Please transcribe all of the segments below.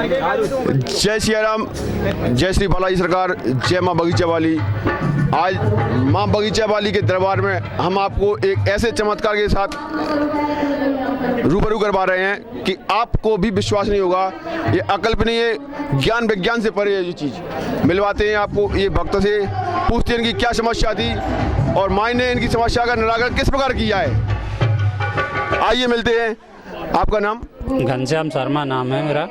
जय श्री राम, जय श्री बालाजी सरकार, जय माँ बगीचा वाली। आज माँ बगीचा वाली के दरबार में हम आपको एक ऐसे चमत्कार के साथ रूबरू करवा रहे हैं कि आपको भी विश्वास नहीं होगा। ये अकल्पनीय, ज्ञान विज्ञान से परे है ये चीज़। मिलवाते हैं आपको ये भक्तों से, पूछते हैं इनकी क्या समस्या थी और माँ ने इनकी समस्या का निराकरण किस प्रकार किया है। आइए मिलते हैं। आपका नाम? घनश्याम शर्मा नाम है मेरा,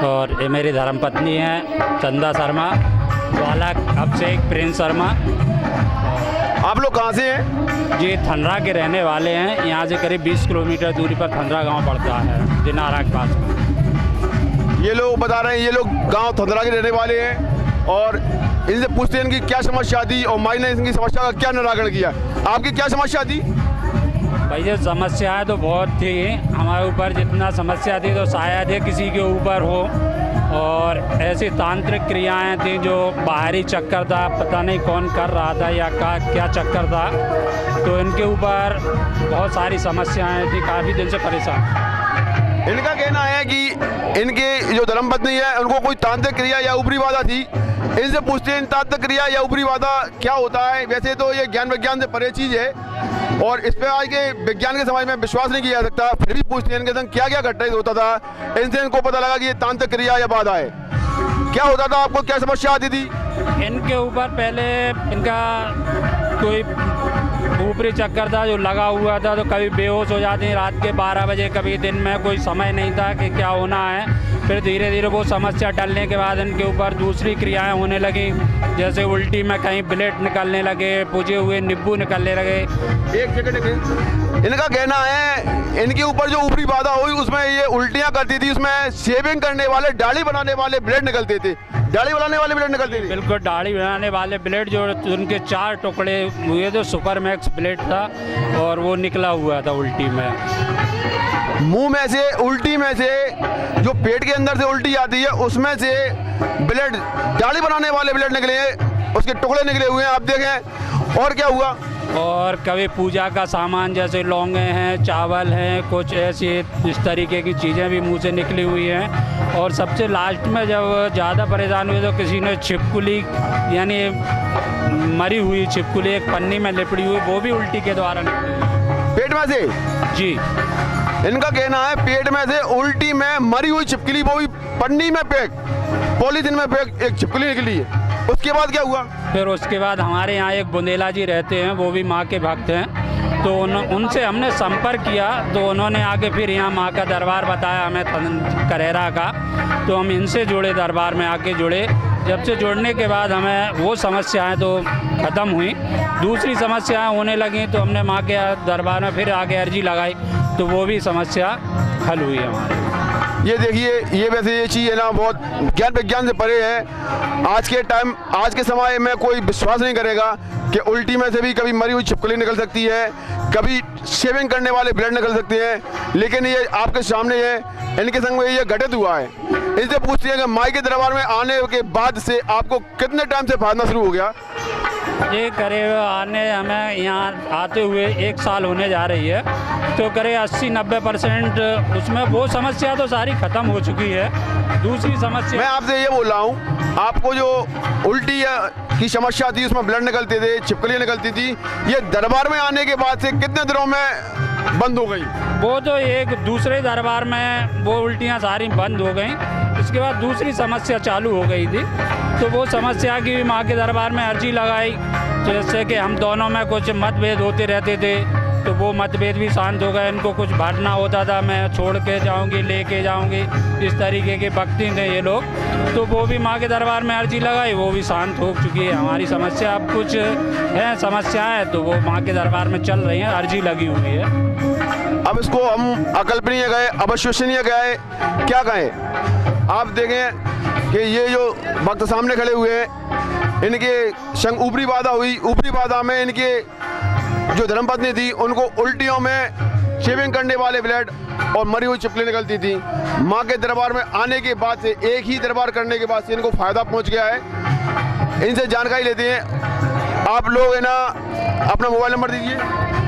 और ये मेरी धर्मपत्नी है चंदा शर्मा, बालक अभिषेक प्रिंस शर्मा। आप लोग कहाँ से हैं? जी थंडरा के रहने वाले हैं। यहाँ से करीब 20 किलोमीटर दूरी पर थंडरा गांव पड़ता है, दिनारा के पास में। ये लोग बता रहे हैं, ये लोग गांव थंडरा के रहने वाले हैं और इनसे पूछते हैं इनकी क्या समस्या थी और माई ने इनकी समस्या का क्या निराकरण किया। आपकी क्या समस्या थी? भैया समस्याएं तो बहुत थी हमारे ऊपर, जितना समस्या थी तो शायद ही किसी के ऊपर हो। और ऐसी तांत्रिक क्रियाएं थी जो बाहरी चक्कर था, पता नहीं कौन कर रहा था या क्या चक्कर था, तो इनके ऊपर बहुत सारी समस्याएं थी, काफ़ी दिन से परेशान। इनका कहना है कि इनके जो धर्मपत्नी है उनको कोई तांत्रिक क्रिया या ऊपरी बाधा थी। इनसे पूछते हैं तांत्रिक क्रिया या ऊपरी बाधा क्या होता है। वैसे तो ये ज्ञान विज्ञान से परे चीज़ है और इस पर आज के विज्ञान के समाज में विश्वास नहीं किया जा सकता। फिर भी पूछते हैं इनके संग क्या क्या घटित होता था। इनसे इनको पता लगा कि ये तांत्रिक क्रिया या बाधा है। क्या होता था, आपको क्या समस्या आती थी? इनके ऊपर पहले इनका कोई ऊपरी चक्कर था जो लगा हुआ था, तो कभी बेहोश हो जाते हैं रात के 12 बजे, कभी दिन में कोई समय नहीं था कि क्या होना है। फिर धीरे धीरे वो समस्या टलने के बाद इनके ऊपर दूसरी क्रियाएं होने लगी, जैसे उल्टी में कहीं ब्लेड निकलने लगे, पुजे हुए नींबू निकलने लगे। एक सेकंड, इनका कहना है इनके ऊपर जो ऊपरी बाधा हुई उसमें ये उल्टियां करती थी, उसमें शेविंग करने वाले, दाढ़ी बनाने वाले ब्लेड निकलते थे। दाढ़ी बनाने वाले ब्लेड निकलते थे? बिल्कुल, दाढ़ी बनाने वाले ब्लेड जो उनके 4 टुकड़े हुए थे, सुपर मैक्स ब्लेड था और वो निकला हुआ था उल्टी में। मुंह में से, उल्टी में से, जो पेट के अंदर से उल्टी आती है उसमें से ब्लेड, दाढ़ी बनाने वाले ब्लेड निकले हैं, उसके टुकड़े निकले हुए हैं, आप देखें। और क्या हुआ? और कभी पूजा का सामान जैसे लौंगे हैं, चावल हैं, कुछ ऐसी इस तरीके की चीज़ें भी मुंह से निकली हुई हैं। और सबसे लास्ट में जब ज़्यादा परेशान हुए तो किसी ने छिपकली, यानी मरी हुई छिपकली एक पन्नी में लिपटी हुई, वो भी उल्टी के द्वारा निकली। पेट में से? जी, इनका कहना है पेट में से उल्टी में मरी हुई छिपकली, वो भी पन्नी में पैक, पॉलीथिन में पैक एक छिपकली निकली है। उसके बाद क्या हुआ? फिर उसके बाद हमारे यहाँ एक बुंदेला जी रहते हैं, वो भी माँ के भक्त हैं, तो उनसे हमने संपर्क किया, तो उन्होंने आके फिर यहाँ माँ का दरबार बताया हमें करेरा का, तो हम इनसे जुड़े, दरबार में आके जुड़े। जब से जुड़ने के बाद हमें वो समस्याएं तो ख़त्म हुई, दूसरी समस्याएं होने लगी, तो हमने माँ के दरबार में फिर आगे अर्जी लगाई, तो वो भी समस्या हल हुई हमारी। ये देखिए, ये वैसे ये चीज़ है ना, बहुत ज्ञान विज्ञान से परे है। आज के टाइम, आज के समय में कोई विश्वास नहीं करेगा कि उल्टी में से भी कभी मरी हुई छिपकली निकल सकती है, कभी शेविंग करने वाले ब्लेड निकल सकते हैं, लेकिन ये आपके सामने है, इनके संग में ये घटित हुआ है। इनसे पूछते हैं कि माई के दरबार में आने के बाद से आपको कितने टाइम से फायदा शुरू हो गया? ये करीब आने हमें यहाँ आते हुए 1 साल होने जा रही है, तो करीब 80-90% उसमें वो समस्या तो सारी ख़त्म हो चुकी है। दूसरी समस्या, मैं आपसे ये बोल रहा हूँ, आपको जो उल्टी की समस्या थी, उसमें ब्लड निकलते थे, छिपकलियाँ निकलती थी, ये दरबार में आने के बाद से कितने दिनों में बंद हो गई? वो तो एक दूसरे दरबार में वो उल्टियाँ सारी बंद हो गई। इसके बाद दूसरी समस्या चालू हो गई थी, तो वो समस्या की भी माँ के दरबार में अर्जी लगाई, जैसे कि हम दोनों में कुछ मतभेद होते रहते थे, तो वो मतभेद भी शांत हो गए। इनको कुछ भरना होता था, मैं छोड़ के जाऊंगी, लेके जाऊंगी, इस तरीके के भक्ति थे ये लोग, तो वो भी माँ के दरबार में अर्जी लगाई, वो भी शांत हो चुकी है। हमारी समस्या अब कुछ है, समस्याएं तो वो माँ के दरबार में चल रही हैं, अर्जी लगी हुई है। अब इसको हम अकल्पनीय गए, अविश्वसनीय गए, क्या कहें? आप देखें कि ये जो भक्त सामने खड़े हुए हैं, इनके संग ऊपरी बाधा हुई। ऊपरी बाधा में इनके जो धर्मपत्नी थी, उनको उल्टियों में शेविंग करने वाले ब्लेड और मरी हुई छिपकली निकलती थी। माँ के दरबार में आने के बाद से, एक ही दरबार करने के बाद से इनको फायदा पहुँच गया है। इनसे जानकारी लेते हैं। आप लोग है ना, अपना मोबाइल नंबर दीजिए।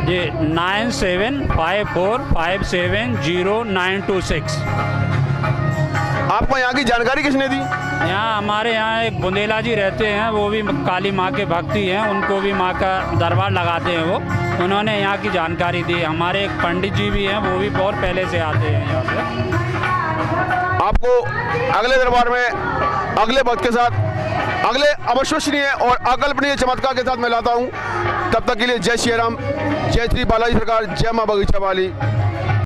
जी 9754570926। आपको यहाँ की जानकारी किसने दी? यहाँ हमारे यहाँ एक बुंदेला जी रहते हैं, वो भी काली माँ के भक्ति हैं, उनको भी माँ का दरबार लगाते हैं वो, उन्होंने यहाँ की जानकारी दी। हमारे एक पंडित जी भी हैं, वो भी बहुत पहले से आते हैं यहाँ पे। आपको अगले दरबार में अगले भक्त के साथ अगले अविश्वसनीय और अकल्पनीय चमत्कार के साथ मैं लाता हूँ। तब तक के लिए जय श्री राम, जय श्री बालाजी सरकार, जय माँ बगीचा वाली।